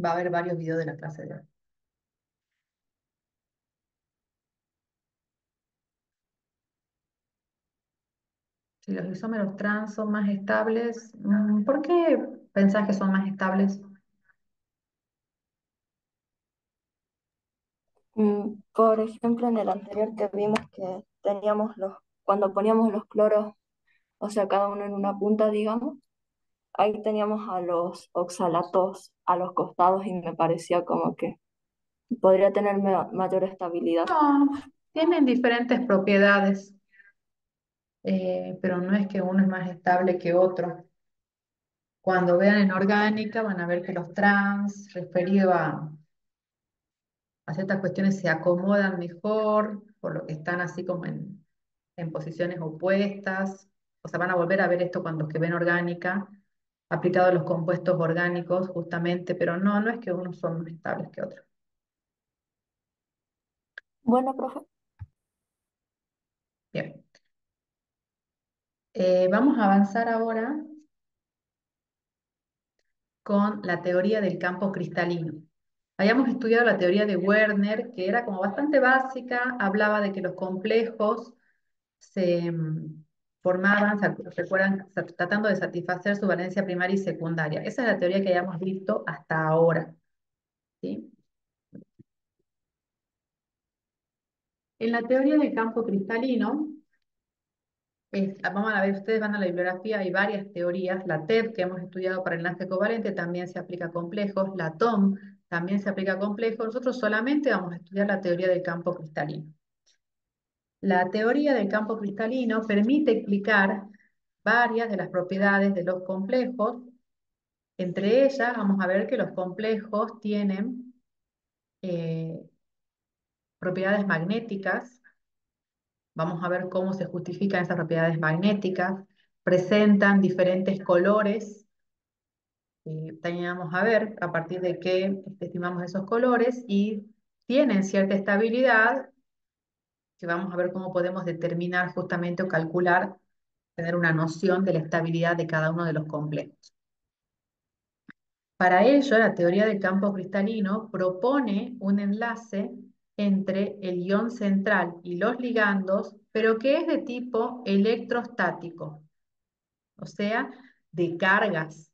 Va a haber varios videos de la clase de hoy. Si los isómeros trans son más estables, ¿por qué pensás que son más estables? Por ejemplo, en el anterior que vimos que teníamos cuando poníamos los cloros, o sea, cada uno en una punta, digamos, ahí teníamos a los oxalatos a los costados y me parecía como que podría tener mayor estabilidad. No, tienen diferentes propiedades, pero no es que uno es más estable que otro. Cuando vean en orgánica van a ver que los trans, referido a ciertas cuestiones, se acomodan mejor, por lo que están así como en posiciones opuestas. O sea, van a volver a ver esto cuando que ven orgánica, aplicado a los compuestos orgánicos, justamente, pero no, no es que unos son más estables que otros. Bueno, profe, Bien. Vamos a avanzar ahora con la teoría del campo cristalino. Habíamos estudiado la teoría de Werner, que era como bastante básica, hablaba de que los complejos se formaban, recuerdan, tratando de satisfacer su valencia primaria y secundaria. Esa es la teoría que hayamos visto hasta ahora, ¿sí? En la teoría del campo cristalino, vamos a ver, ustedes van a la bibliografía, hay varias teorías. La TED, que hemos estudiado para el enlace covalente, también se aplica a complejos. La TOM también se aplica a complejos. Nosotros solamente vamos a estudiar la teoría del campo cristalino. La teoría del campo cristalino permite explicar varias de las propiedades de los complejos. Entre ellas, vamos a ver que los complejos tienen eh, propiedades magnéticas. Vamos a ver cómo se justifican esas propiedades magnéticas. Presentan diferentes colores. También vamos a ver a partir de qué estimamos esos colores y tienen cierta estabilidad, que vamos a ver cómo podemos determinar justamente o calcular, tener una noción de la estabilidad de cada uno de los complejos. Para ello, la teoría del campo cristalino propone un enlace entre el ion central y los ligandos, pero que es de tipo electrostático, o sea, de cargas,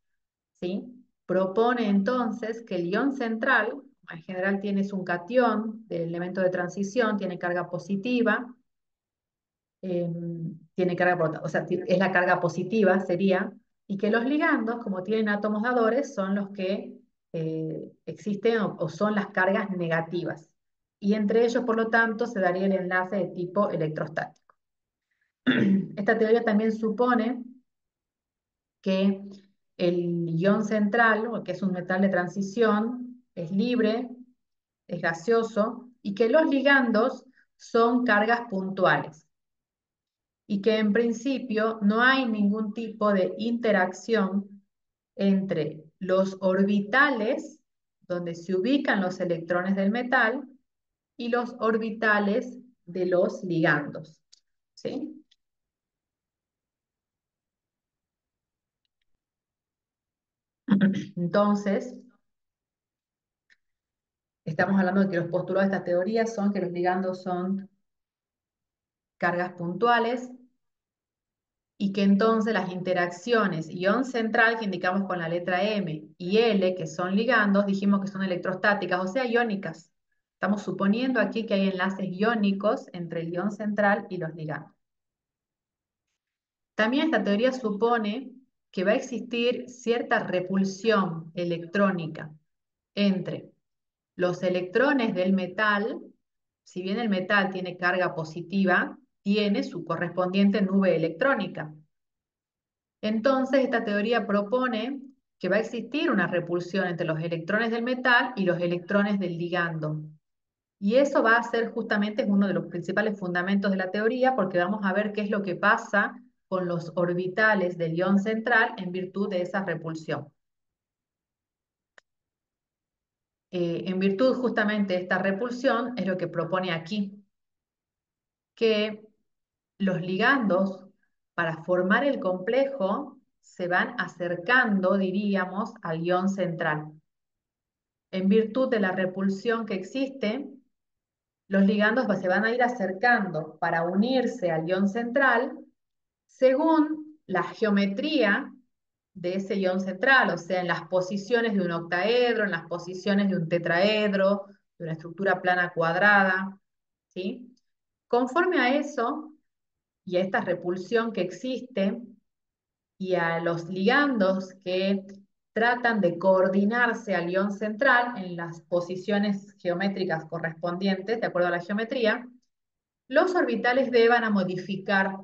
¿sí? Propone entonces que el ion central, en general tienes un catión del elemento de transición, tiene carga positiva, eh, tiene carga, o sea, es la carga positiva, sería, y que los ligandos, como tienen átomos dadores, son los que existen o son las cargas negativas. Y entre ellos, por lo tanto, se daría el enlace de tipo electrostático. Esta teoría también supone que el ion central, o que es un metal de transición, es libre, es gaseoso, y que los ligandos son cargas puntuales y que en principio no hay ningún tipo de interacción entre los orbitales, donde se ubican los electrones del metal, y los orbitales de los ligandos. ¿Sí? Entonces, estamos hablando de que los postulados de esta teoría son que los ligandos son cargas puntuales y que entonces las interacciones ion central, que indicamos con la letra M, y L, que son ligandos, dijimos que son electrostáticas, o sea, iónicas. Estamos suponiendo aquí que hay enlaces iónicos entre el ion central y los ligandos. También esta teoría supone que va a existir cierta repulsión electrónica entre los electrones del metal. Si bien el metal tiene carga positiva, tiene su correspondiente nube electrónica. Entonces, esta teoría propone que va a existir una repulsión entre los electrones del metal y los electrones del ligando. Y eso va a ser justamente uno de los principales fundamentos de la teoría, porque vamos a ver qué es lo que pasa con los orbitales del ion central en virtud de esa repulsión. En virtud justamente de esta repulsión es lo que propone aquí, que los ligandos para formar el complejo se van acercando, diríamos, al ion central. En virtud de la repulsión que existe, los ligandos se van a ir acercando para unirse al ion central según la geometría de ese ion central, o sea, en las posiciones de un octaedro, en las posiciones de un tetraedro, de una estructura plana cuadrada, ¿sí? Conforme a eso y a esta repulsión que existe y a los ligandos que tratan de coordinarse al ion central en las posiciones geométricas correspondientes, de acuerdo a la geometría, los orbitales D van a modificar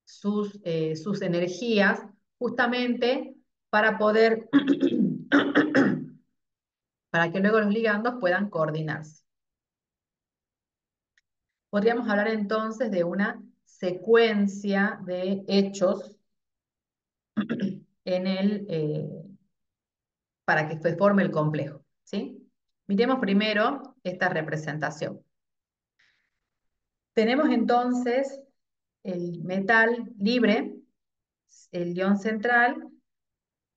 sus energías justamente para poder, para que luego los ligandos puedan coordinarse. Podríamos hablar entonces de una secuencia de hechos en para que se forme el complejo, ¿sí? Miremos primero esta representación. Tenemos entonces el metal libre, el ion central,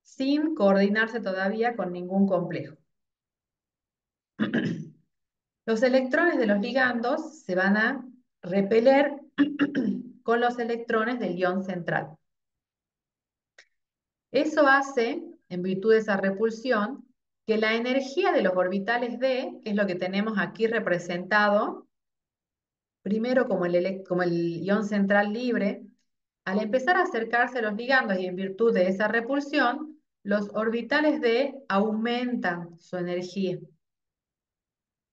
sin coordinarse todavía con ningún complejo. Los electrones de los ligandos se van a repeler con los electrones del ion central. Eso hace, en virtud de esa repulsión, que la energía de los orbitales D, que es lo que tenemos aquí representado, primero como el ion central libre, al empezar a acercarse a los ligandos y en virtud de esa repulsión, los orbitales D aumentan su energía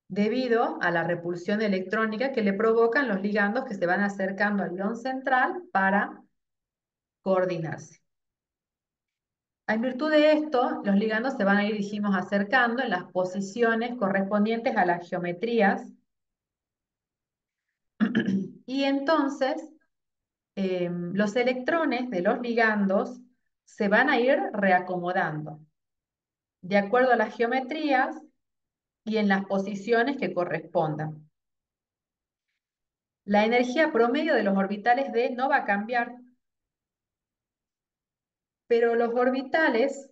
debido a la repulsión electrónica que le provocan los ligandos que se van acercando al ion central para coordinarse. En virtud de esto, los ligandos se van a ir, dijimos, acercando en las posiciones correspondientes a las geometrías y entonces los electrones de los ligandos se van a ir reacomodando de acuerdo a las geometrías y en las posiciones que correspondan. La energía promedio de los orbitales D no va a cambiar, pero los orbitales,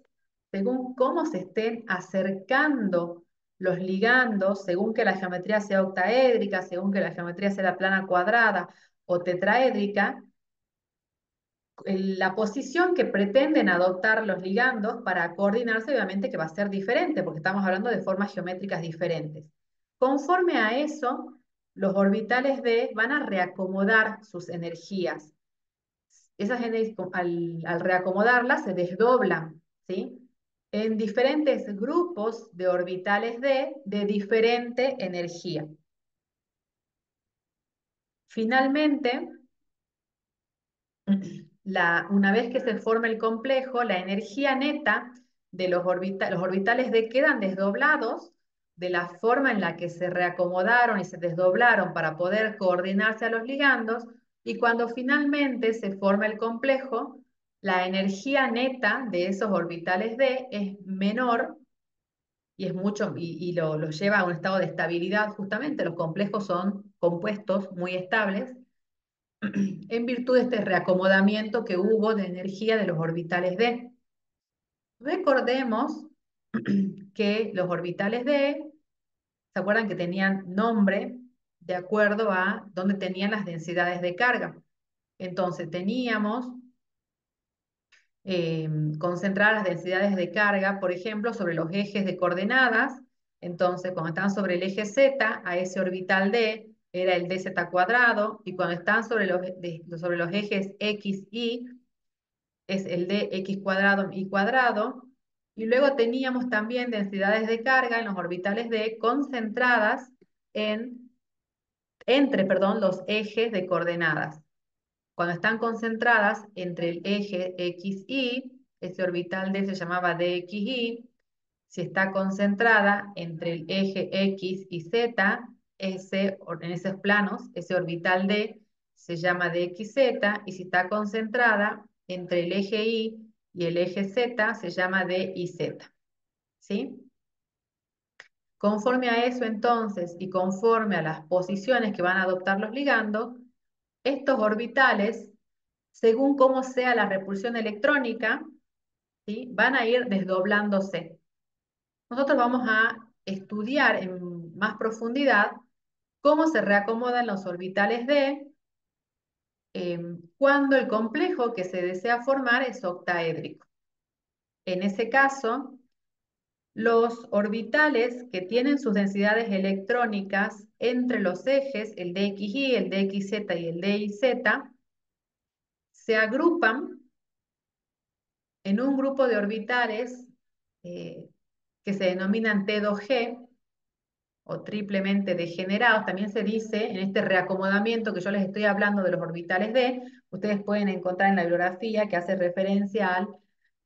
según cómo se estén acercando los ligandos, según que la geometría sea octaédrica, según que la geometría sea plana cuadrada o tetraédrica, la posición que pretenden adoptar los ligandos para coordinarse obviamente que va a ser diferente, porque estamos hablando de formas geométricas diferentes. Conforme a eso, los orbitales D van a reacomodar sus energías. Esas energías, al reacomodarlas, se desdoblan, ¿sí? En diferentes grupos de orbitales D de diferente energía. Finalmente, una vez que se forma el complejo, la energía neta de los orbitales D quedan desdoblados de la forma en la que se reacomodaron y se desdoblaron para poder coordinarse a los ligandos, y cuando finalmente se forma el complejo, la energía neta de esos orbitales D es menor y es mucho, y lo lleva a un estado de estabilidad justamente. Los complejos son compuestos muy estables en virtud de este reacomodamiento que hubo de energía de los orbitales D. Recordemos que los orbitales D, ¿se acuerdan que tenían nombre de acuerdo a dónde tenían las densidades de carga? Entonces teníamos concentrar las densidades de carga, por ejemplo, sobre los ejes de coordenadas. Entonces, cuando están sobre el eje Z, a ese orbital D era el dz cuadrado, y cuando están sobre los ejes X, Y, es el dx cuadrado y cuadrado. Y luego teníamos también densidades de carga en los orbitales D concentradas entre los ejes de coordenadas. Cuando están concentradas entre el eje X, Y, ese orbital D se llamaba DXY. Si está concentrada entre el eje X y Z, en esos planos, ese orbital D se llama DXZ, y si está concentrada entre el eje Y y el eje Z, se llama DYZ. ¿Sí? Conforme a eso entonces, y conforme a las posiciones que van a adoptar los ligandos, estos orbitales, según cómo sea la repulsión electrónica, ¿sí?, van a ir desdoblándose. nosotros vamos a estudiar en más profundidad cómo se reacomodan los orbitales D cuando el complejo que se desea formar es octaédrico. En ese caso, los orbitales que tienen sus densidades electrónicas entre los ejes, el dxy, el dxz y el dz, se agrupan en un grupo de orbitales eh, que se denominan T2G o triplemente degenerados. También se dice en este reacomodamiento que yo les estoy hablando de los orbitales D, ustedes pueden encontrar en la bibliografía que hace referencia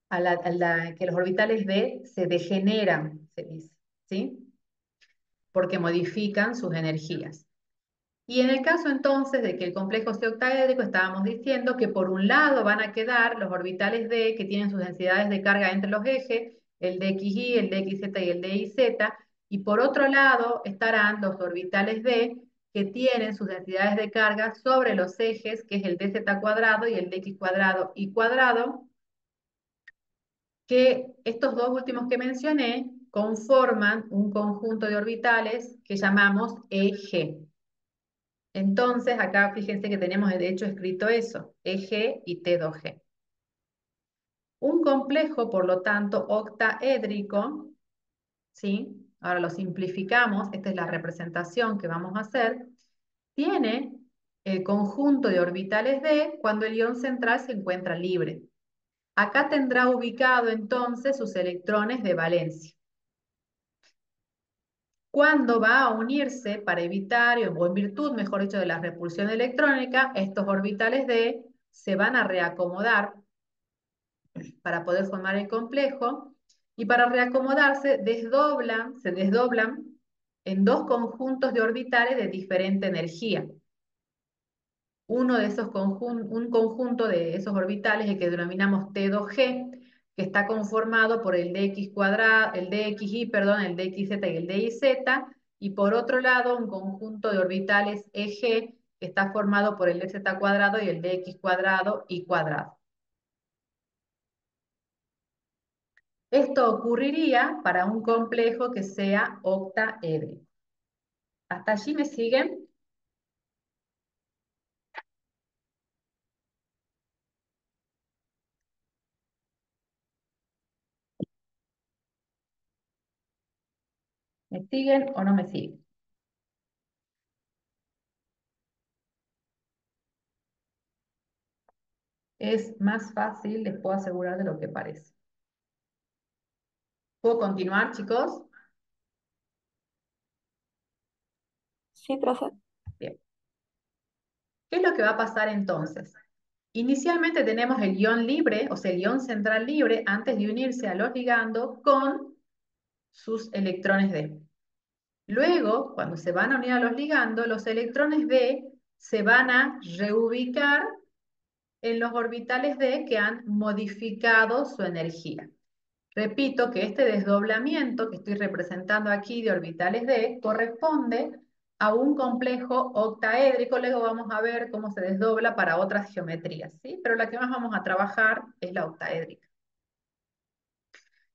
que los orbitales D se degeneran, se dice, ¿sí? Porque modifican sus energías. Y en el caso entonces de que el complejo sea octaédrico, estábamos diciendo que por un lado van a quedar los orbitales D que tienen sus densidades de carga entre los ejes, el dxy, el dxz y el diz, y por otro lado estarán los orbitales D que tienen sus densidades de carga sobre los ejes, que es el dz cuadrado y el dx cuadrado y cuadrado, que estos dos últimos que mencioné conforman un conjunto de orbitales que llamamos EG. Entonces, acá fíjense que tenemos de hecho escrito eso, EG y T2G. Un complejo, por lo tanto, octaédrico, ¿sí? Ahora lo simplificamos, esta es la representación que vamos a hacer, tiene el conjunto de orbitales D cuando el ion central se encuentra libre. Acá tendrá ubicado entonces sus electrones de valencia. Cuando va a unirse para evitar, o en virtud, mejor dicho, de la repulsión electrónica, estos orbitales D se van a reacomodar para poder formar el complejo, y para reacomodarse se desdoblan en dos conjuntos de orbitales de diferente energía. Un conjunto de esos orbitales, el que denominamos T2G, que está conformado por el dx cuadrado, el dxy, perdón, el dxz y el diz, y por otro lado un conjunto de orbitales EG, que está formado por el dz cuadrado y el dx cuadrado y cuadrado. Esto ocurriría para un complejo que sea octaédrico. ¿Hasta allí me siguen? ¿Me siguen o no me siguen? Es más fácil, les puedo asegurar, de lo que parece. ¿Puedo continuar, chicos? Sí, profe. Bien. ¿Qué es lo que va a pasar entonces? Inicialmente tenemos el ion libre, o sea, el ion central libre, antes de unirse a los ligandos con sus electrones D. Luego, cuando se van a unir a los ligandos, los electrones D se van a reubicar en los orbitales D que han modificado su energía. Repito que este desdoblamiento que estoy representando aquí de orbitales D corresponde a un complejo octaédrico. Luego vamos a ver cómo se desdobla para otras geometrías, ¿sí? Pero la que más vamos a trabajar es la octaédrica.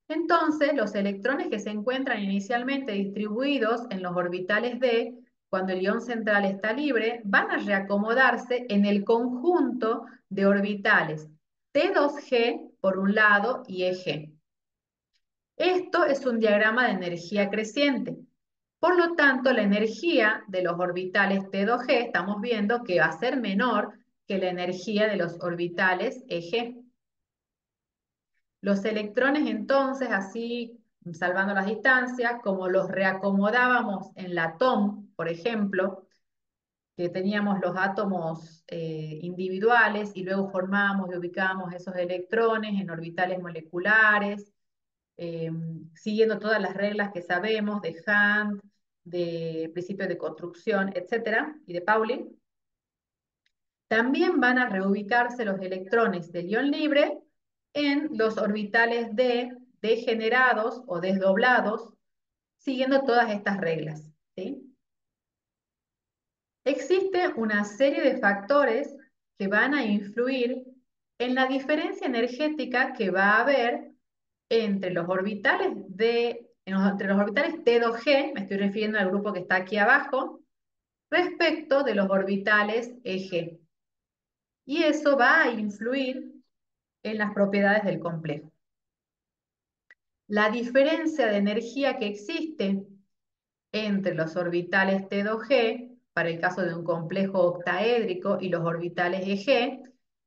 Entonces, los electrones que se encuentran inicialmente distribuidos en los orbitales D, cuando el ion central está libre, van a reacomodarse en el conjunto de orbitales T2G por un lado y EG. Esto es un diagrama de energía creciente. Por lo tanto, la energía de los orbitales T2G estamos viendo que va a ser menor que la energía de los orbitales EG. Los electrones entonces, así salvando las distancias, como los reacomodábamos en la TOM, por ejemplo, que teníamos los átomos individuales y luego formábamos y ubicábamos esos electrones en orbitales moleculares, siguiendo todas las reglas que sabemos de Hunt, de principios de construcción, etcétera, y de Pauli. También van a reubicarse los electrones del ion libre en los orbitales D degenerados o desdoblados, siguiendo todas estas reglas, ¿sí? Existe una serie de factores que van a influir en la diferencia energética que va a haber entre los orbitales de entre los orbitales T2G, me estoy refiriendo al grupo que está aquí abajo, respecto de los orbitales EG. Y eso va a influir en las propiedades del complejo. La diferencia de energía que existe entre los orbitales T2G, para el caso de un complejo octaédrico, y los orbitales EG,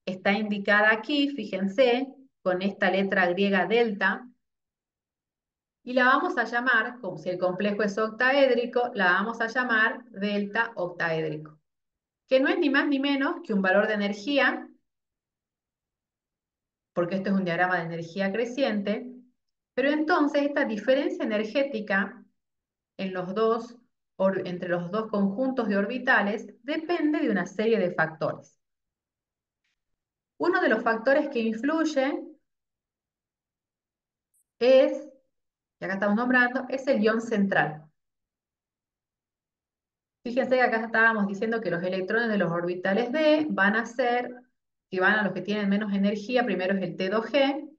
está indicada aquí, fíjense, con esta letra griega delta, y la vamos a llamar, como si el complejo es octaédrico, la vamos a llamar delta octaédrico, que no es ni más ni menos que un valor de energía, porque esto es un diagrama de energía creciente, pero entonces esta diferencia energética en entre los dos conjuntos de orbitales depende de una serie de factores. Uno de los factores que influye es, que acá estamos nombrando, es el ion central. Fíjense que acá estábamos diciendo que los electrones de los orbitales d van a ser, si van a los que tienen menos energía, primero es el T2G,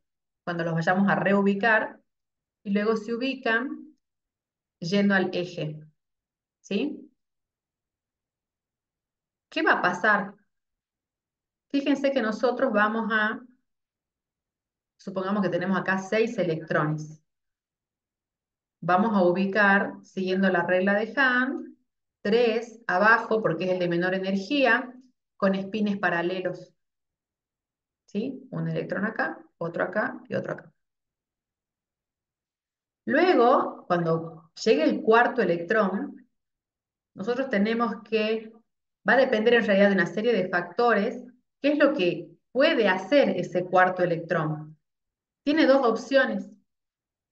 cuando los vayamos a reubicar, y luego se ubican yendo al eje, ¿sí? ¿Qué va a pasar? Fíjense que nosotros vamos a, supongamos que tenemos acá 6 electrones. Vamos a ubicar, siguiendo la regla de Hahn, 3 abajo, porque es el de menor energía, con espines paralelos. ¿Sí? Un electrón acá y otro acá. Luego, cuando llegue el cuarto electrón, nosotros tenemos que, va a depender en realidad de una serie de factores, qué es lo que puede hacer ese cuarto electrón. Tiene dos opciones.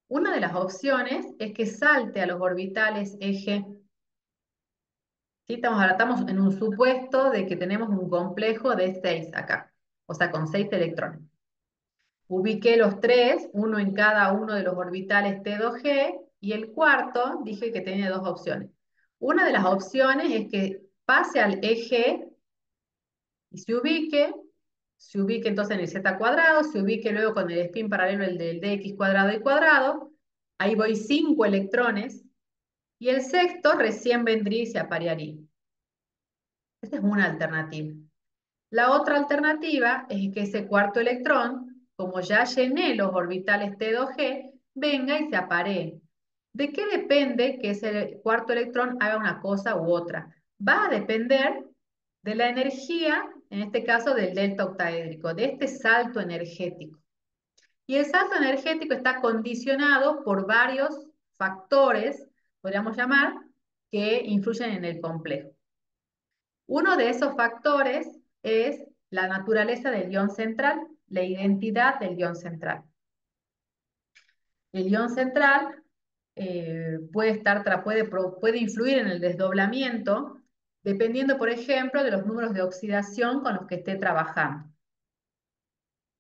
Una de las opciones es que salte a los orbitales eje. ¿Sí? Ahora estamos en un supuesto de que tenemos un complejo de 6 acá, o sea, con 6 electrones. Ubiqué los 3, uno en cada uno de los orbitales T2G, y el cuarto dije que tenía dos opciones. Una de las opciones es que pase al eje y se ubique entonces en el z cuadrado, se ubique luego con el spin paralelo el del dx cuadrado y cuadrado, ahí voy 5 electrones, y el sexto recién vendría y se aparearía. Esa es una alternativa. La otra alternativa es que ese cuarto electrón, como ya llené los orbitales T2G, venga y se aparee. ¿De qué depende que ese cuarto electrón haga una cosa u otra? Va a depender de la energía, en este caso del delta octaédrico, de este salto energético. Y el salto energético está condicionado por varios factores, podríamos llamar, que influyen en el complejo. Uno de esos factores es la naturaleza del ion central, la identidad del ion central. El ion central puede influir en el desdoblamiento, dependiendo, por ejemplo, de los números de oxidación con los que esté trabajando.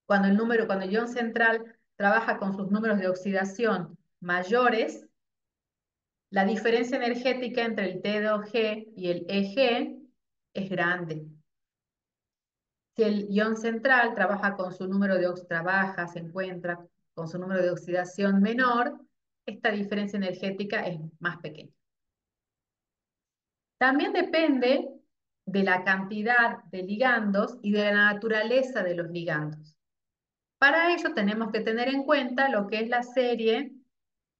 Cuando el ion central trabaja con sus números de oxidación mayores, la diferencia energética entre el T2G y el EG es grande. Si el ion central se encuentra con su número de oxidación menor, esta diferencia energética es más pequeña. También depende de la cantidad de ligandos y de la naturaleza de los ligandos. Para ello tenemos que tener en cuenta lo que es la serie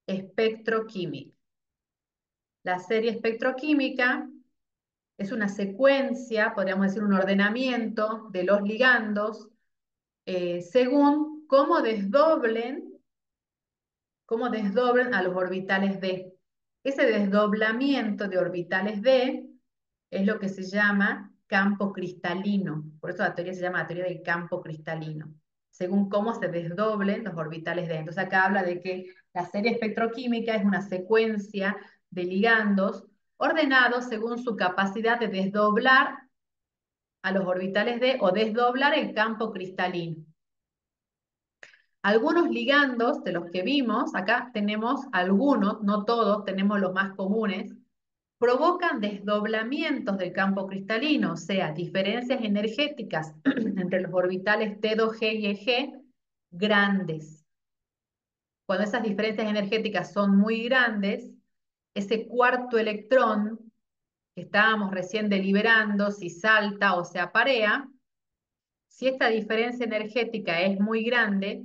espectroquímica. La serie espectroquímica es una secuencia, podríamos decir un ordenamiento de los ligandos según cómo desdoblen a los orbitales d. Ese desdoblamiento de orbitales d es lo que se llama campo cristalino. Por eso la teoría se llama la teoría del campo cristalino, según cómo se desdoblen los orbitales d. Entonces acá habla de que la serie espectroquímica es una secuencia de ligandos ordenados según su capacidad de desdoblar a los orbitales d o desdoblar el campo cristalino. Algunos ligandos de los que vimos, acá tenemos algunos, no todos, tenemos los más comunes, provocan desdoblamientos del campo cristalino, o sea, diferencias energéticas entre los orbitales T2G y EG grandes. Cuando esas diferencias energéticas son muy grandes, ese cuarto electrón que estábamos recién deliberando, si salta o se aparea, si esta diferencia energética es muy grande,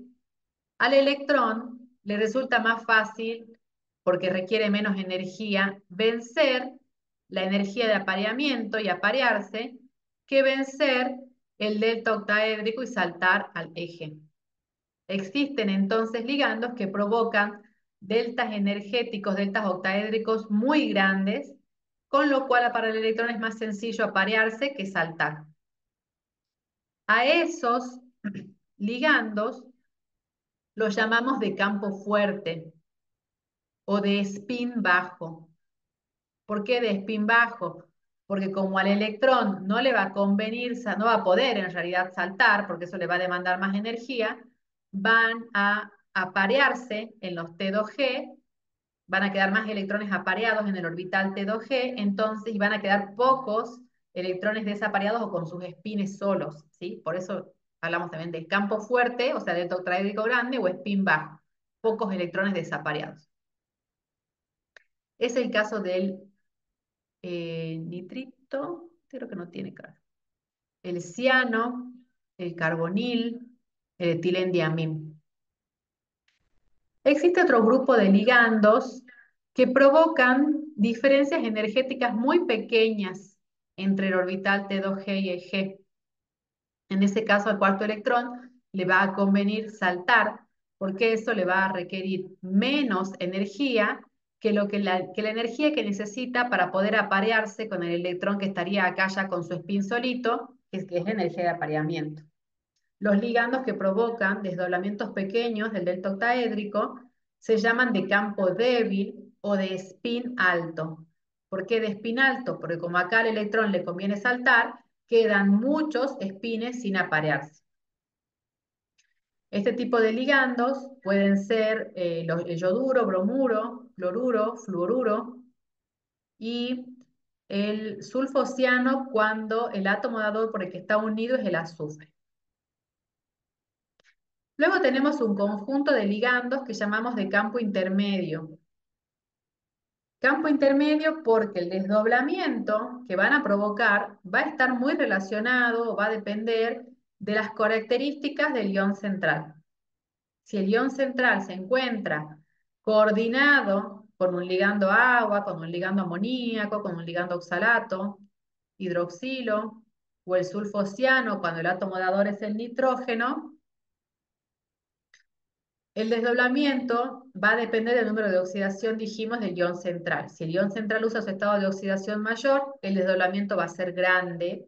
al electrón le resulta más fácil, porque requiere menos energía, vencer la energía de apareamiento y aparearse, que vencer el delta octaédrico y saltar al eje. Existen entonces ligandos que provocan deltas energéticos, deltas octaédricos muy grandes, con lo cual para el electrón es más sencillo aparearse que saltar. A esos ligandos los llamamos de campo fuerte o de spin bajo. ¿Por qué de spin bajo? Porque como al electrón no le va a convenir, no va a poder en realidad saltar, porque eso le va a demandar más energía, van a aparearse en los T2G, van a quedar más electrones apareados en el orbital T2G, entonces, y van a quedar pocos electrones desapareados o con sus espines solos, ¿sí? Por eso hablamos también del campo fuerte, o sea, del tetraédrico grande, o spin bajo, pocos electrones desapareados. Es el caso del nitrito, creo que no tiene cara. El ciano, el carbonil, el etilendiamín. Existe otro grupo de ligandos que provocan diferencias energéticas muy pequeñas entre el orbital T2G y el G. En ese caso, al cuarto electrón le va a convenir saltar, porque eso le va a requerir menos energía que la energía que necesita para poder aparearse con el electrón que estaría acá ya con su spin solito, que es la energía de apareamiento. Los ligandos que provocan desdoblamientos pequeños del delta octaédrico se llaman de campo débil o de spin alto. ¿Por qué de spin alto? Porque como acá al electrón le conviene saltar, quedan muchos espines sin aparearse. Este tipo de ligandos pueden ser el yoduro, bromuro, cloruro, fluoruro y el sulfociano cuando el átomo dador por el que está unido es el azufre. Luego tenemos un conjunto de ligandos que llamamos de campo intermedio. Campo intermedio porque el desdoblamiento que van a provocar va a estar muy relacionado o va a depender de las características del ion central. Si el ion central se encuentra coordinado con un ligando agua, con un ligando amoníaco, con un ligando oxalato, hidroxilo, o el sulfociano cuando el átomo dador es el nitrógeno, el desdoblamiento va a depender del número de oxidación, dijimos, del ion central. Si el ion central usa su estado de oxidación mayor, el desdoblamiento va a ser grande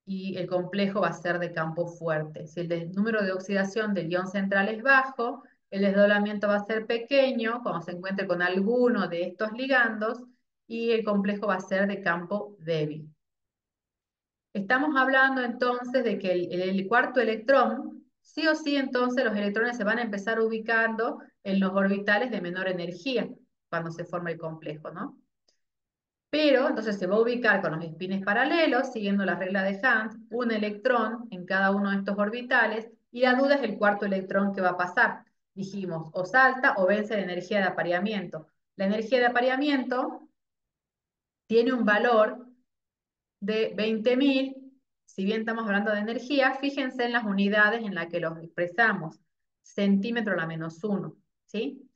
y el complejo va a ser de campo fuerte. Si el número de oxidación del ion central es bajo, el desdoblamiento va a ser pequeño cuando se encuentre con alguno de estos ligandos y el complejo va a ser de campo débil. Estamos hablando entonces de que el cuarto electrón, sí o sí, entonces los electrones se van a empezar ubicando en los orbitales de menor energía cuando se forma el complejo, ¿no? Pero entonces se va a ubicar con los espines paralelos, siguiendo la regla de Hunt, un electrón en cada uno de estos orbitales, y la duda es el cuarto electrón que va a pasar. Dijimos, o salta o vence la energía de apareamiento. La energía de apareamiento tiene un valor de 20.000, si bien estamos hablando de energía, fíjense en las unidades en las que los expresamos. Centímetro a la menos 1, ¿sí?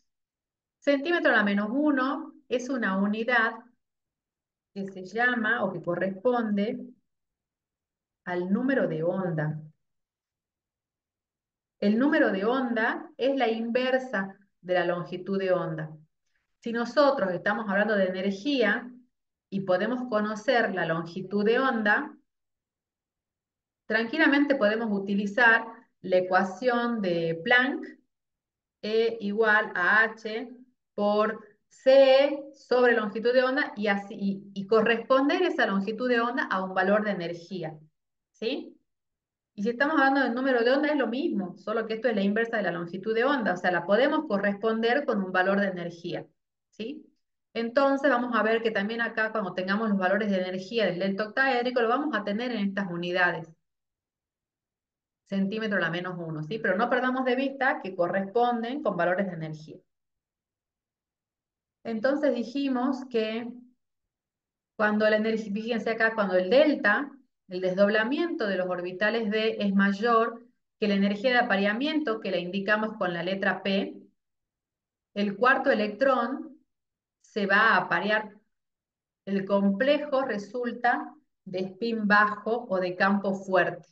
Centímetro a la menos 1 es una unidad que se llama o que corresponde al número de onda. El número de onda es la inversa de la longitud de onda. Si nosotros estamos hablando de energía y podemos conocer la longitud de onda, tranquilamente podemos utilizar la ecuación de Planck, E igual a H por C sobre longitud de onda y, así, y corresponder esa longitud de onda a un valor de energía. ¿Sí? Y si estamos hablando del número de onda es lo mismo, solo que esto es la inversa de la longitud de onda, o sea, la podemos corresponder con un valor de energía. ¿Sí? Entonces vamos a ver que también acá cuando tengamos los valores de energía del delta octaédrico lo vamos a tener en estas unidades. centímetro a la -1, ¿sí? Pero no perdamos de vista que corresponden con valores de energía. Entonces dijimos que cuando la energía, fíjense acá, cuando el delta, el desdoblamiento de los orbitales d es mayor que la energía de apareamiento, que la indicamos con la letra P, el cuarto electrón se va a aparear. El complejo resulta de spin bajo o de campo fuerte.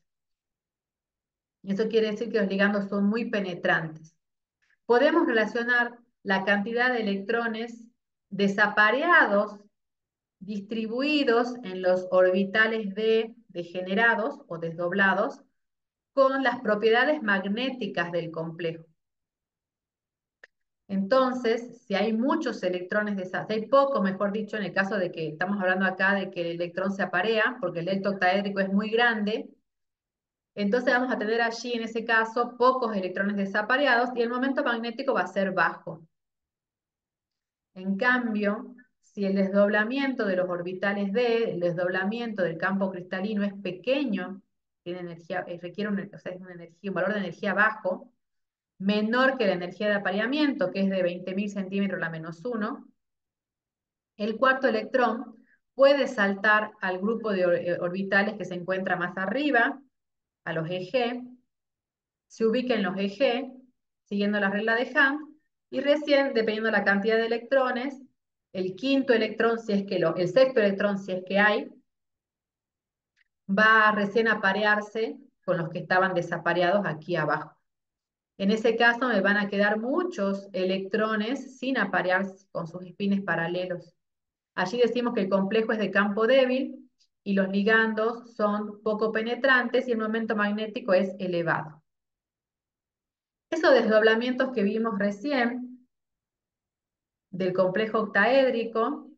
Eso quiere decir que los ligandos son muy penetrantes. Podemos relacionar la cantidad de electrones desapareados distribuidos en los orbitales d degenerados o desdoblados con las propiedades magnéticas del complejo. Entonces, si hay muchos electrones si hay poco, mejor dicho, en el caso de que estamos hablando acá de que el electrón se aparea, porque el delta octaédrico es muy grande, entonces vamos a tener allí, en ese caso, pocos electrones desapareados y el momento magnético va a ser bajo. En cambio, si el desdoblamiento de los orbitales d, el desdoblamiento del campo cristalino es pequeño, tiene energía, requiere o sea, es una energía, un valor de energía bajo, menor que la energía de apareamiento, que es de 20.000 centímetros a la -1, el cuarto electrón puede saltar al grupo de orbitales que se encuentra más arriba, a los EG, se ubica en los EG, siguiendo la regla de Hahn, y recién, dependiendo de la cantidad de electrones, el quinto electrón, si es que el sexto electrón, si es que hay, va recién a aparearse con los que estaban desapareados aquí abajo. En ese caso me van a quedar muchos electrones sin aparearse con sus espines paralelos. Allí decimos que el complejo es de campo débil y los ligandos son poco penetrantes y el momento magnético es elevado. Esos desdoblamientos que vimos recién del complejo octaédrico,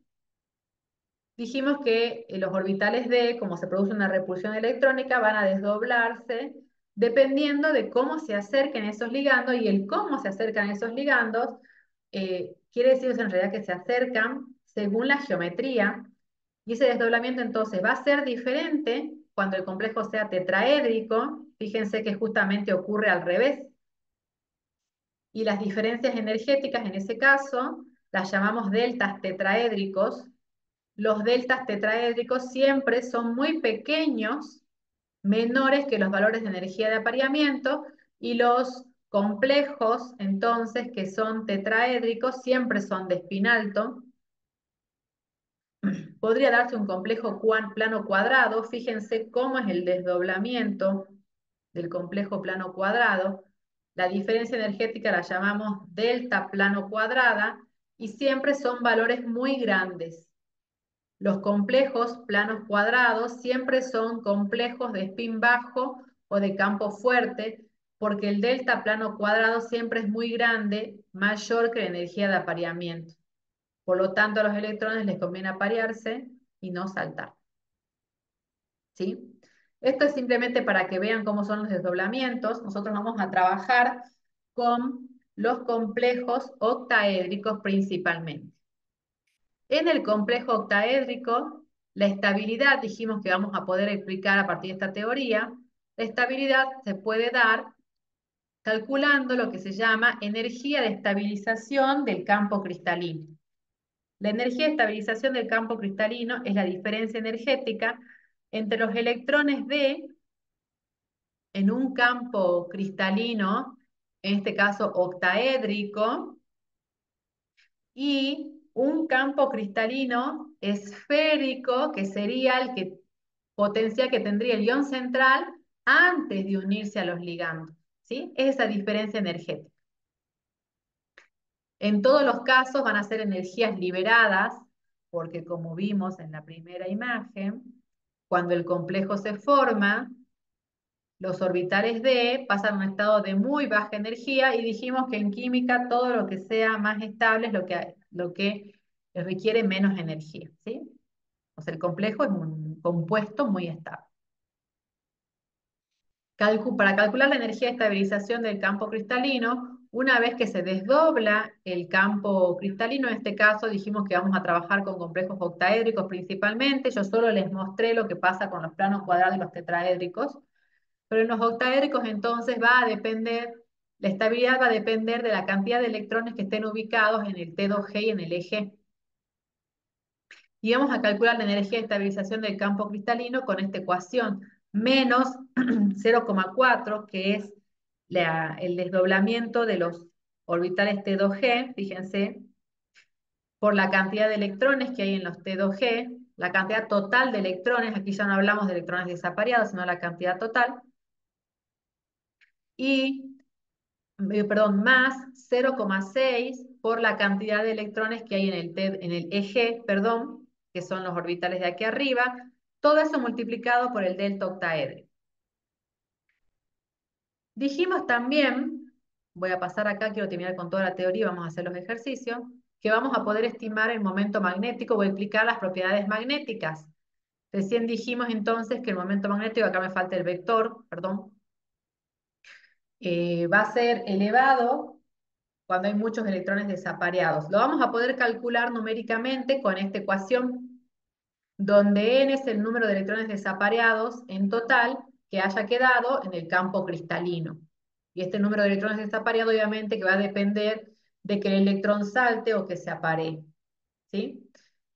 dijimos que los orbitales d, como se produce una repulsión electrónica, van a desdoblarse dependiendo de cómo se acerquen esos ligandos, y el cómo se acercan esos ligandos quiere decir en realidad que se acercan según la geometría, y ese desdoblamiento entonces va a ser diferente cuando el complejo sea tetraédrico. Fíjense que justamente ocurre al revés. Y las diferencias energéticas en ese caso las llamamos deltas tetraédricos. Los deltas tetraédricos siempre son muy pequeños, menores que los valores de energía de apareamiento, y los complejos, entonces, que son tetraédricos, siempre son de spin alto. Podría darse un complejo plano cuadrado. Fíjense cómo es el desdoblamiento del complejo plano cuadrado. La diferencia energética la llamamos delta plano cuadrada y siempre son valores muy grandes. Los complejos planos cuadrados siempre son complejos de spin bajo o de campo fuerte, porque el delta plano cuadrado siempre es muy grande, mayor que la energía de apareamiento. Por lo tanto, a los electrones les conviene aparearse y no saltar. ¿Sí? Esto es simplemente para que vean cómo son los desdoblamientos. Nosotros vamos a trabajar con los complejos octaédricos principalmente. En el complejo octaédrico, la estabilidad, dijimos que vamos a poder explicar a partir de esta teoría, la estabilidad se puede dar calculando lo que se llama energía de estabilización del campo cristalino. La energía de estabilización del campo cristalino es la diferencia energética entre los electrones d en un campo cristalino, en este caso octaédrico, y un campo cristalino esférico, que sería el que potencia que tendría el ion central antes de unirse a los ligandos. ¿Sí? Es esa diferencia energética. En todos los casos van a ser energías liberadas, porque como vimos en la primera imagen, cuando el complejo se forma, los orbitales d pasan a un estado de muy baja energía, y dijimos que en química todo lo que sea más estable es lo que requiere menos energía, ¿sí? O sea, el complejo es un compuesto muy estable. Para calcular la energía de estabilización del campo cristalino, una vez que se desdobla el campo cristalino, en este caso dijimos que vamos a trabajar con complejos octaédricos principalmente. Yo solo les mostré lo que pasa con los planos cuadrados y los tetraédricos. Pero en los octaédricos entonces va a depender, la estabilidad va a depender de la cantidad de electrones que estén ubicados en el T2G y en el EG. Y vamos a calcular la energía de estabilización del campo cristalino con esta ecuación, menos 0,4, que es el desdoblamiento de los orbitales T2G, fíjense, por la cantidad de electrones que hay en los T2G, la cantidad total de electrones, aquí ya no hablamos de electrones desapareados, sino la cantidad total, y, perdón, más 0,6 por la cantidad de electrones que hay en el eje, perdón, que son los orbitales de aquí arriba, todo eso multiplicado por el delta octaedro. Dijimos también, voy a pasar acá, quiero terminar con toda la teoría, vamos a hacer los ejercicios, que vamos a poder estimar el momento magnético o explicar las propiedades magnéticas. Recién dijimos entonces que el momento magnético, acá me falta el vector, perdón, va a ser elevado cuando hay muchos electrones desapareados. Lo vamos a poder calcular numéricamente con esta ecuación, donde n es el número de electrones desapareados en total que haya quedado en el campo cristalino. Y este número de electrones desapareados obviamente que va a depender de que el electrón salte o que se aparee, ¿sí?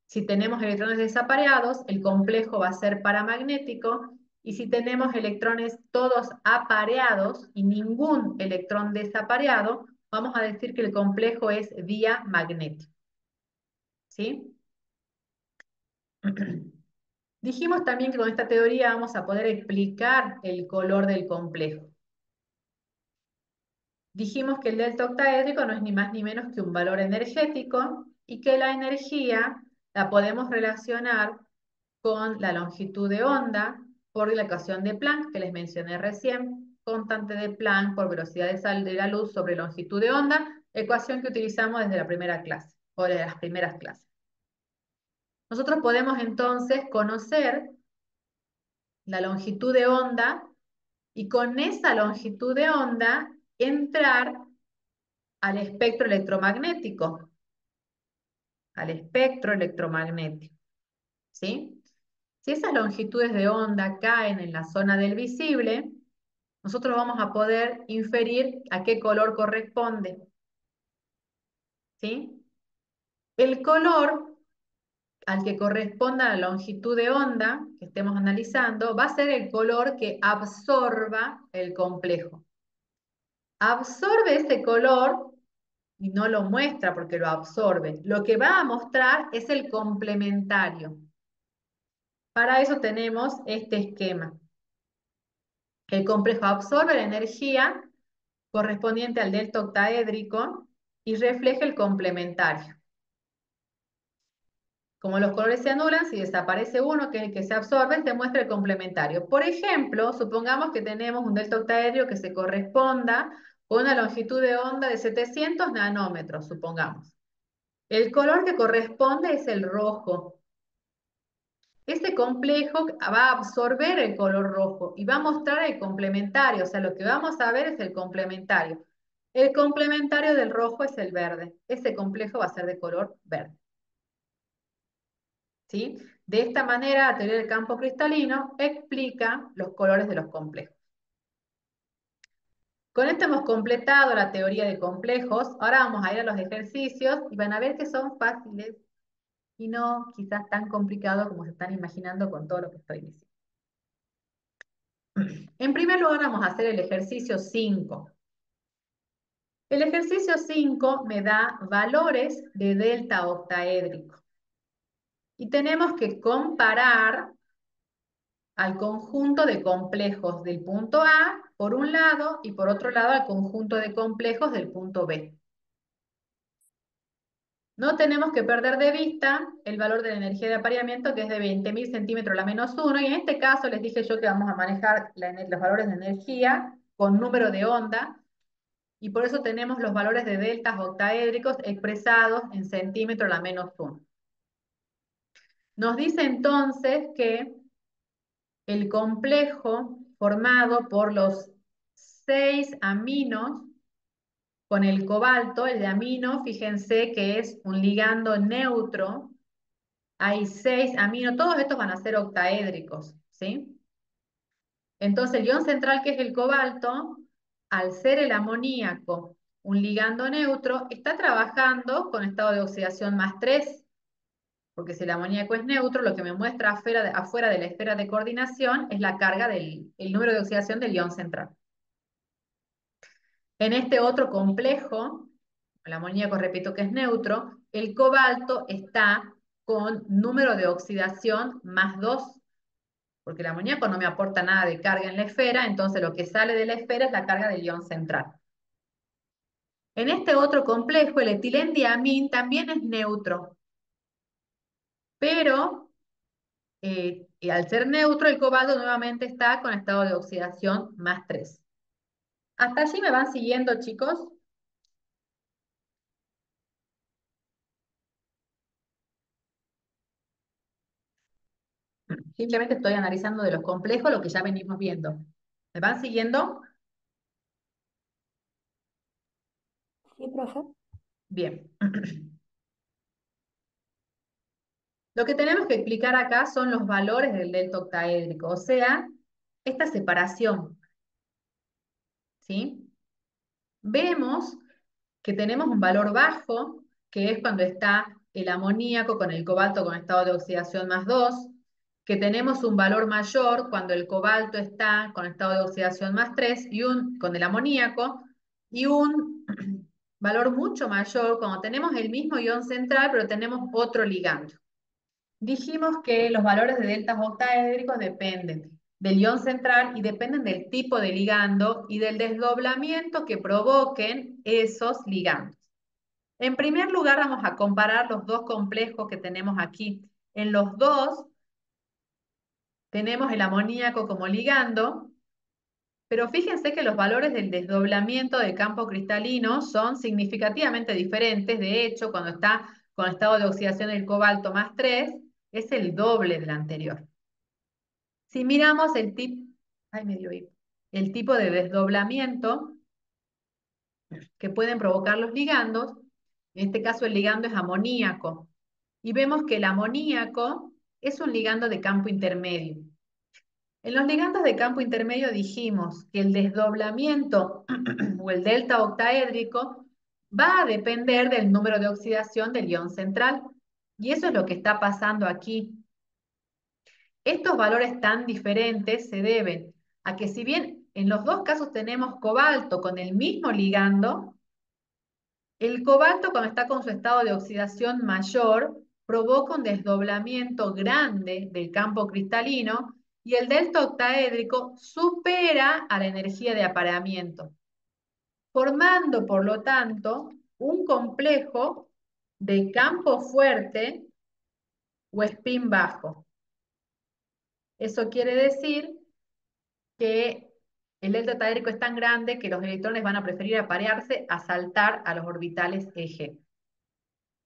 Si tenemos electrones desapareados, el complejo va a ser paramagnético, y si tenemos electrones todos apareados y ningún electrón desapareado, vamos a decir que el complejo es diamagnético, ¿sí? Dijimos también que con esta teoría vamos a poder explicar el color del complejo. Dijimos que el delta octaédrico no es ni más ni menos que un valor energético y que la energía la podemos relacionar con la longitud de onda por la ecuación de Planck que les mencioné recién, constante de Planck por velocidad de la luz sobre longitud de onda, ecuación que utilizamos desde la primera clase o de las primeras clases. Nosotros podemos entonces conocer la longitud de onda y con esa longitud de onda entrar al espectro electromagnético, ¿sí? Si esas longitudes de onda caen en la zona del visible, nosotros vamos a poder inferir a qué color corresponde, ¿sí? El color al que corresponda la longitud de onda que estemos analizando va a ser el color que absorba el complejo. Absorbe ese color y no lo muestra porque lo absorbe. Lo que va a mostrar es el complementario. Para eso tenemos este esquema. El complejo absorbe la energía correspondiente al delta octaédrico y refleja el complementario. Como los colores se anulan, si desaparece uno, que es el que se absorbe, se muestra el complementario. Por ejemplo, supongamos que tenemos un delta octaedrio que se corresponda con una longitud de onda de 700 nanómetros, supongamos. El color que corresponde es el rojo. Ese complejo va a absorber el color rojo y va a mostrar el complementario, o sea, lo que vamos a ver es el complementario. El complementario del rojo es el verde. Ese complejo va a ser de color verde. ¿Sí? De esta manera, la teoría del campo cristalino explica los colores de los complejos. Con esto hemos completado la teoría de complejos. Ahora vamos a ir a los ejercicios y van a ver que son fáciles y no quizás tan complicados como se están imaginando con todo lo que estoy diciendo. En primer lugar vamos a hacer el ejercicio 5. El ejercicio 5 me da valores de delta octaédrico. Y tenemos que comparar al conjunto de complejos del punto A por un lado y por otro lado al conjunto de complejos del punto B. No tenemos que perder de vista el valor de la energía de apareamiento, que es de 20.000 centímetros la menos 1, y en este caso les dije yo que vamos a manejar los valores de energía con número de onda, y por eso tenemos los valores de deltas octaédricos expresados en centímetros la menos 1. Nos dice entonces que el complejo formado por los 6 aminos con el cobalto, el de amino, fíjense que es un ligando neutro. Hay 6 aminos, todos estos van a ser octaédricos, ¿sí? Entonces, el ion central, que es el cobalto, al ser el amoníaco un ligando neutro, está trabajando con estado de oxidación +3, porque si el amoníaco es neutro, lo que me muestra afuera de la esfera de coordinación es la carga el número de oxidación del ion central. En este otro complejo, el amoníaco repito que es neutro, el cobalto está con número de oxidación +2, porque el amoníaco no me aporta nada de carga en la esfera, entonces lo que sale de la esfera es la carga del ion central. En este otro complejo, el etilendiamín también es neutro, pero y al ser neutro, el cobalto nuevamente está con estado de oxidación +3. ¿Hasta allí me van siguiendo, chicos? Simplemente estoy analizando de los complejos lo que ya venimos viendo. ¿Me van siguiendo? Sí, profe. Bien. Lo que tenemos que explicar acá son los valores del delta octaédrico, o sea, esta separación, ¿sí? Vemos que tenemos un valor bajo, que es cuando está el amoníaco con el cobalto con estado de oxidación +2, que tenemos un valor mayor cuando el cobalto está con estado de oxidación +3 con el amoníaco, y un valor mucho mayor cuando tenemos el mismo ion central, pero tenemos otro ligando. Dijimos que los valores de deltas octaédricos dependen del ion central y dependen del tipo de ligando y del desdoblamiento que provoquen esos ligandos. En primer lugar, vamos a comparar los dos complejos que tenemos aquí. En los dos tenemos el amoníaco como ligando, pero fíjense que los valores del desdoblamiento del campo cristalino son significativamente diferentes. De hecho, cuando está con estado de oxidación el cobalto +3, es el doble del anterior. Si miramos ay, me dio hipo. El tipo de desdoblamiento que pueden provocar los ligandos, en este caso el ligando es amoníaco, y vemos que el amoníaco es un ligando de campo intermedio. En los ligandos de campo intermedio dijimos que el desdoblamiento o el delta octaédrico va a depender del número de oxidación del ion central, y eso es lo que está pasando aquí. Estos valores tan diferentes se deben a que si bien en los dos casos tenemos cobalto con el mismo ligando, el cobalto cuando está con su estado de oxidación mayor provoca un desdoblamiento grande del campo cristalino y el delta octaédrico supera a la energía de apareamiento, formando por lo tanto un complejo de campo fuerte o spin bajo. Eso quiere decir que el delta octaédrico es tan grande que los electrones van a preferir aparearse a saltar a los orbitales eje.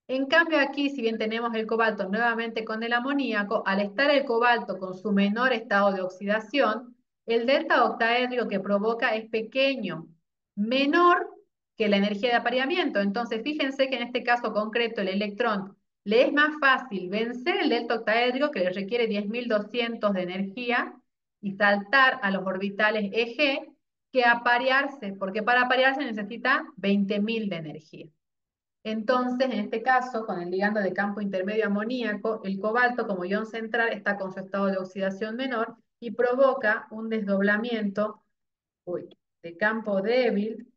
En cambio aquí, si bien tenemos el cobalto nuevamente con el amoníaco, al estar el cobalto con su menor estado de oxidación, el delta octaédrico que provoca es pequeño, menor que la energía de apareamiento. Entonces, fíjense que en este caso concreto el electrón le es más fácil vencer el delta octaédrico, que le requiere 10.200 de energía, y saltar a los orbitales eje, que aparearse, porque para aparearse necesita 20.000 de energía. Entonces, en este caso, con el ligando de campo intermedio amoníaco, el cobalto como ion central está con su estado de oxidación menor y provoca un desdoblamiento de campo débil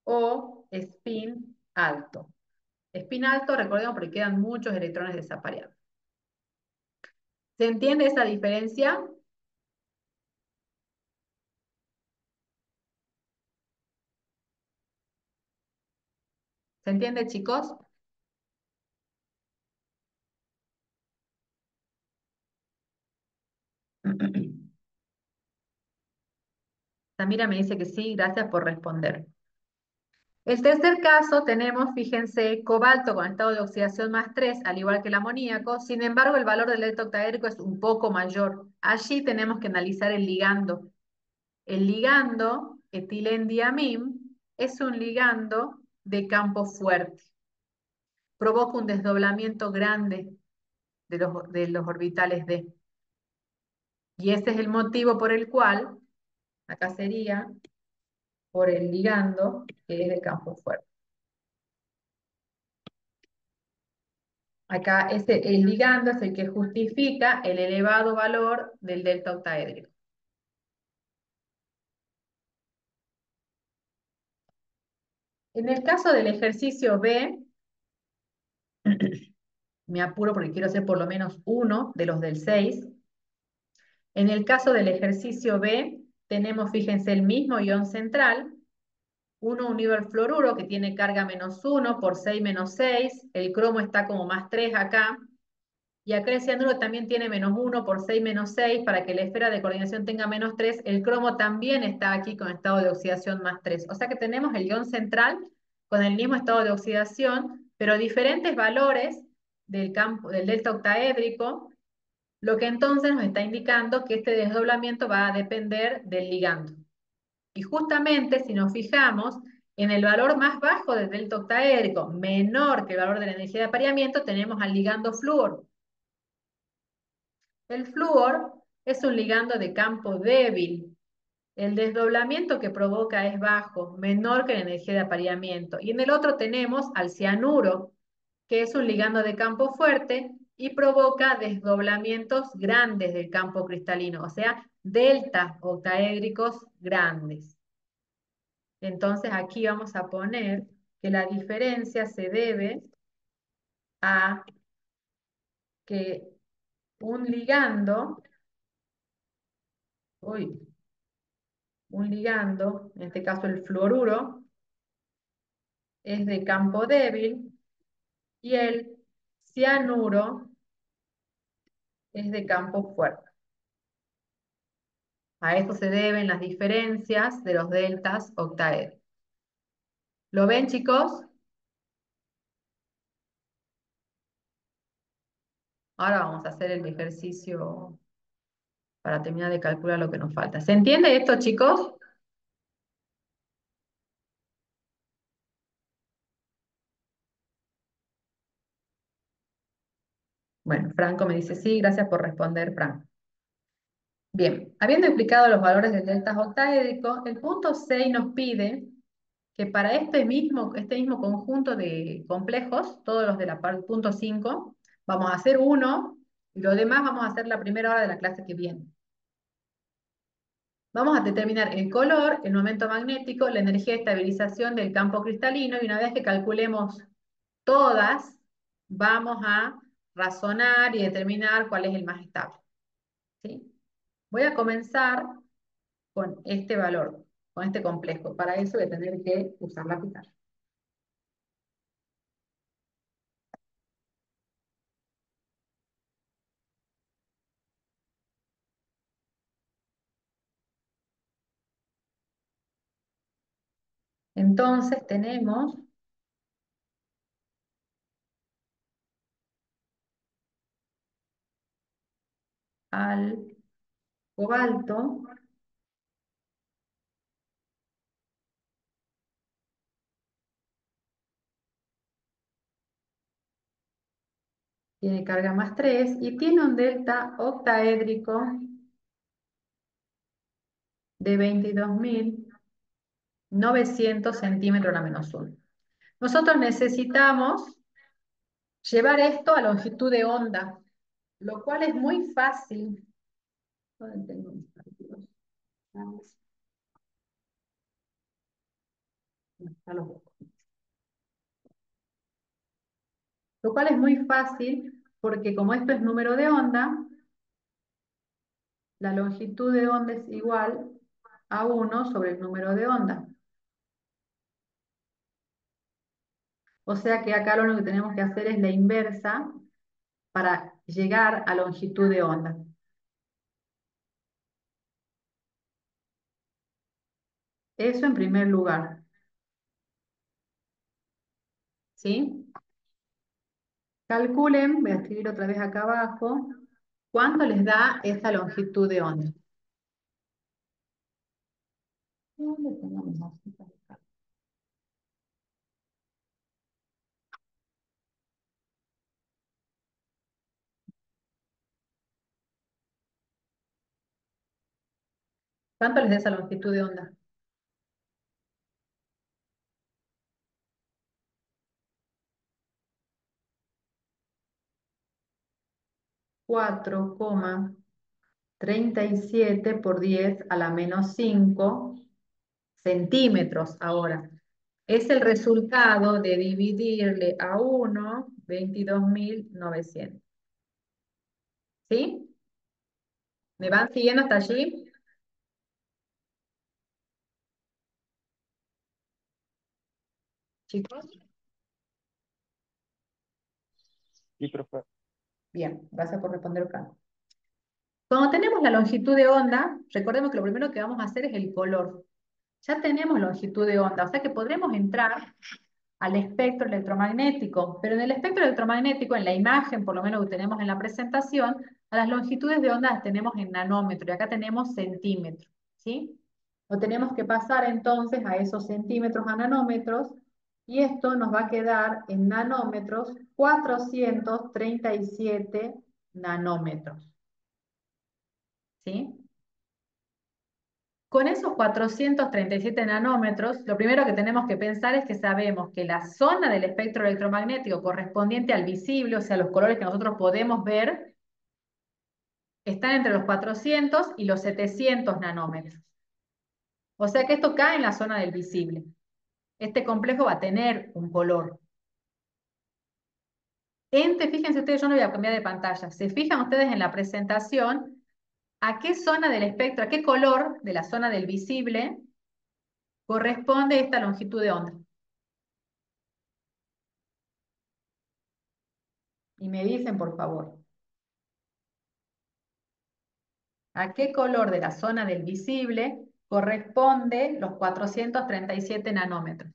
o spin alto. Spin alto, recordemos, porque quedan muchos electrones desapareados. ¿Se entiende esa diferencia? ¿Se entiende, chicos? Samira me dice que sí, gracias por responder. El tercer caso tenemos, fíjense, cobalto con estado de oxidación +3, al igual que el amoníaco. Sin embargo, el valor del delta octaédrico es un poco mayor. Allí tenemos que analizar el ligando. El ligando, etilendiamín, es un ligando de campo fuerte. Provoca un desdoblamiento grande de los orbitales D. Y ese es el motivo por el cual, acá sería por el ligando, que es de campo fuerte. Acá el ligando es el que justifica el elevado valor del delta octaédrico. En el caso del ejercicio B, me apuro porque quiero hacer por lo menos uno de los del 6. En el caso del ejercicio B, tenemos, fíjense, el mismo ion central, 1 unido al fluoruro que tiene carga -1 por 6 -6, el cromo está como +3 acá, y acá el cianuro también tiene -1 por 6 -6, para que la esfera de coordinación tenga -3, el cromo también está aquí con estado de oxidación +3. O sea que tenemos el ion central con el mismo estado de oxidación, pero diferentes valores del campo, del delta octaédrico, lo que entonces nos está indicando que este desdoblamiento va a depender del ligando. Y justamente si nos fijamos en el valor más bajo del delta octaédrico, menor que el valor de la energía de apareamiento, tenemos al ligando flúor. El flúor es un ligando de campo débil. El desdoblamiento que provoca es bajo, menor que la energía de apareamiento. Y en el otro tenemos al cianuro, que es un ligando de campo fuerte y provoca desdoblamientos grandes del campo cristalino, o sea, deltas octaédricos grandes. Entonces aquí vamos a poner que la diferencia se debe a que un ligando, uy, un ligando, en este caso el fluoruro, es de campo débil y el cianuro es de campo fuerte. A esto se deben las diferencias de los deltas octaédricos. ¿Lo ven, chicos? Ahora vamos a hacer el ejercicio para terminar de calcular lo que nos falta. ¿Se entiende esto, chicos? Bueno, Franco me dice sí, gracias por responder, Franco. Bien, habiendo explicado los valores del delta octaédrico, el punto 6 nos pide que para este mismo conjunto de complejos, todos los de la punto 5, vamos a hacer uno y lo demás vamos a hacer la primera hora de la clase que viene. Vamos a determinar el color, el momento magnético, la energía de estabilización del campo cristalino y una vez que calculemos todas, vamos a razonar y determinar cuál es el más estable. ¿Sí? Voy a comenzar con este valor, con este complejo. Para eso voy a tener que usar la pizarra. Entonces tenemos al cobalto, tiene carga +3 y tiene un delta octaédrico de 22.900 centímetros a la -1. Nosotros necesitamos llevar esto a longitud de onda, lo cual es muy fácil. ¿Dónde tengo mis cálculos? Acá los busco. Lo cual es muy fácil porque como esto es número de onda, la longitud de onda es igual a 1 sobre el número de onda. O sea que acá lo único que tenemos que hacer es la inversa para llegar a longitud de onda. Eso en primer lugar. ¿Sí? Calculen, voy a escribir otra vez acá abajo, ¿cuánto les da esta longitud de onda? ¿Dónde tengo mis hojitas de cálculo? ¿Cuánto les da esa longitud de onda? 4,37 por 10 a la menos 5 centímetros ahora. Es el resultado de dividirle a 1 22.900. ¿Sí? ¿Me van siguiendo hasta allí? Chicos, Sí, profe. bien, gracias por responder, Carlos. Cuando tenemos la longitud de onda, recordemos que lo primero que vamos a hacer es el color. Ya tenemos longitud de onda, o sea que podremos entrar al espectro electromagnético, pero en el espectro electromagnético, en la imagen, por lo menos que tenemos en la presentación, a las longitudes de onda las tenemos en nanómetros, y acá tenemos centímetros, ¿sí? Lo tenemos que pasar entonces a esos centímetros a nanómetros, y esto nos va a quedar en nanómetros 437 nanómetros, ¿sí? Con esos 437 nanómetros, lo primero que tenemos que pensar es que sabemos que la zona del espectro electromagnético correspondiente al visible, o sea, los colores que nosotros podemos ver, están entre los 400 y los 700 nanómetros. O sea que esto cae en la zona del visible. Este complejo va a tener un color. Fíjense ustedes, yo no voy a cambiar de pantalla. Se fijan ustedes en la presentación a qué zona del espectro, a qué color de la zona del visible corresponde esta longitud de onda. Y me dicen, por favor, ¿a qué color de la zona del visible corresponde los 437 nanómetros?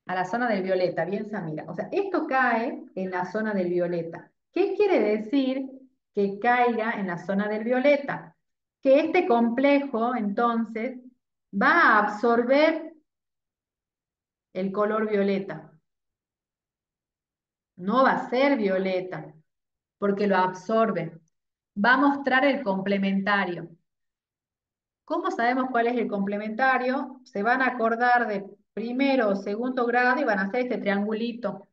A la zona del violeta, bien Samira. O sea, esto cae en la zona del violeta. ¿Qué quiere decir que caiga en la zona del violeta? Que este complejo, entonces, va a absorber el color violeta. No va a ser violeta, porque lo absorbe. Va a mostrar el complementario. ¿Cómo sabemos cuál es el complementario? Se van a acordar de primero o segundo grado y van a hacer este triangulito,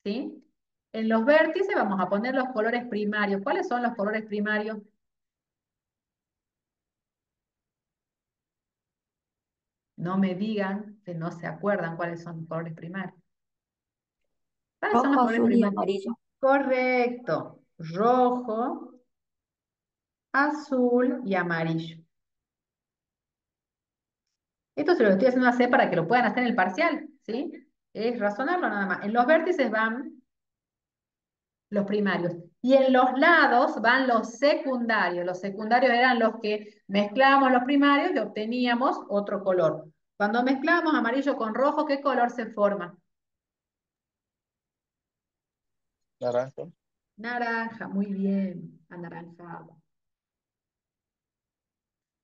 ¿sí? En los vértices vamos a poner los colores primarios. ¿Cuáles son los colores primarios? No me digan que no se acuerdan cuáles son los colores primarios. ¿Cuáles son los Rojo, colores azul y primarios? amarillo. Correcto. Rojo, azul y amarillo. Esto se lo estoy haciendo hacer para que lo puedan hacer en el parcial, ¿sí? Es razonarlo nada más. En los vértices van los primarios. Y en los lados van los secundarios. Los secundarios eran los que mezclábamos los primarios y obteníamos otro color. Cuando mezclamos amarillo con rojo, ¿qué color se forma? Naranja. Naranja, muy bien, anaranjado.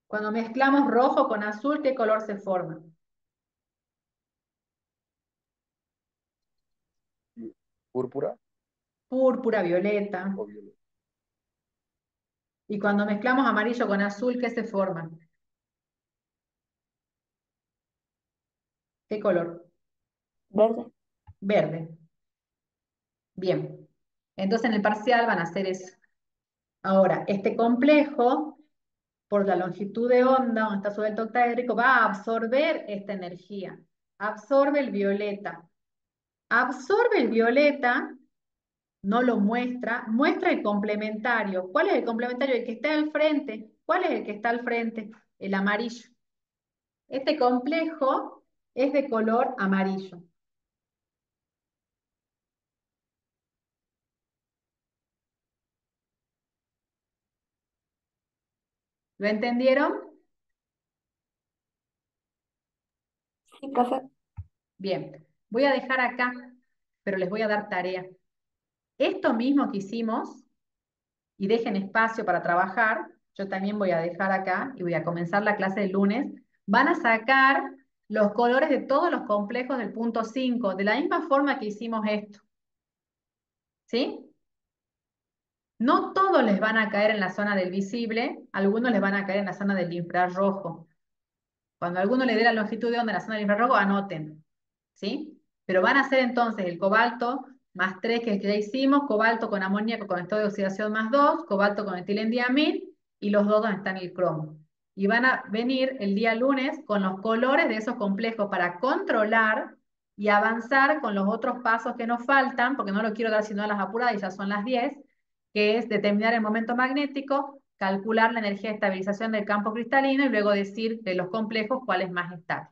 Cuando mezclamos rojo con azul, ¿qué color se forma? Púrpura Púrpura, violeta. o violeta. Y cuando mezclamos amarillo con azul, ¿qué se forma? ¿Qué color? Verde. Verde. Bien. Entonces en el parcial van a hacer eso. Ahora, este complejo, por la longitud de onda donde está suelto octaédrico, va a absorber esta energía. Absorbe el violeta. Absorbe el violeta, no lo muestra, muestra el complementario. ¿Cuál es el complementario? El que está al frente. ¿Cuál es el que está al frente? El amarillo. Este complejo es de color amarillo. ¿Lo entendieron? Sí, profe. Bien. Voy a dejar acá, pero les voy a dar tarea. Esto mismo que hicimos, y dejen espacio para trabajar, yo también voy a dejar acá y voy a comenzar la clase el lunes, van a sacar los colores de todos los complejos del punto 5 de la misma forma que hicimos esto. ¿sí? No todos les van a caer en la zona del visible, algunos les van a caer en la zona del infrarrojo. Cuando a alguno le dé la longitud de onda en la zona del infrarrojo, anoten, ¿sí? Pero van a ser entonces el cobalto más 3 que el que ya hicimos, cobalto con amoníaco con estado de oxidación más 2, cobalto con etilendiamil y los dos donde están el cromo. Y van a venir el día lunes con los colores de esos complejos para controlar y avanzar con los otros pasos que nos faltan, porque no lo quiero dar sino a las apuradas y ya son las 10, que es determinar el momento magnético, calcular la energía de estabilización del campo cristalino y luego decir de los complejos cuál es más estable.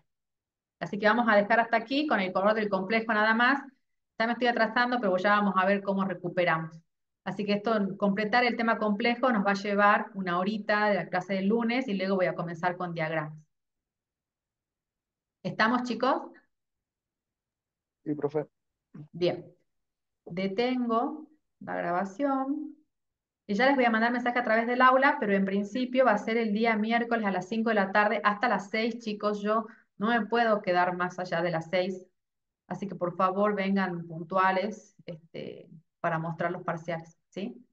Así que vamos a dejar hasta aquí con el color del complejo nada más. Ya me estoy atrasando, pero ya vamos a ver cómo recuperamos. Así que esto, completar el tema complejo nos va a llevar una horita de la clase del lunes y luego voy a comenzar con diagramas. ¿Estamos, chicos? Sí, profe. Bien. Detengo la grabación. Y ya les voy a mandar mensaje a través del aula, pero en principio va a ser el día miércoles a las 5 de la tarde hasta las 6, chicos. Yo no me puedo quedar más allá de las 6. Así que por favor vengan puntuales para mostrar los parciales, ¿sí?